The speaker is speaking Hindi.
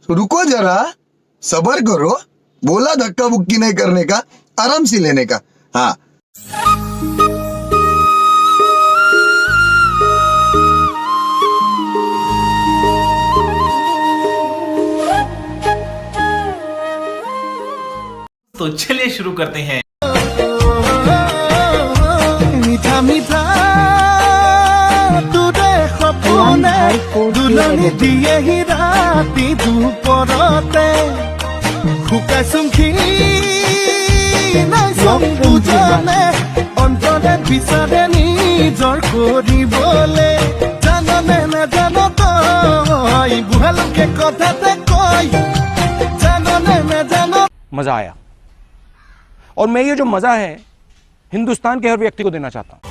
रुको जरा, सबर करो। बोला धक्का बुक्की नहीं करने का, आराम से लेने का। हाँ, तो चलिए शुरू करते हैं। मीठा मीठा তোৰে সপোনে দুলনি দিয়েহি ৰাতি দুপৰতে শুকাইছোং নাই বুজনে অন্তৰে বিচাৰে নিজৰ কৰিবলে জাননে নাজান তই বুঢ়ালোকে কথাতে কয় জাননে নাজান। मजा आया और मैं ये जो मजा है हिंदुस्तान के हर व्यक्ति को देना चाहता हूं।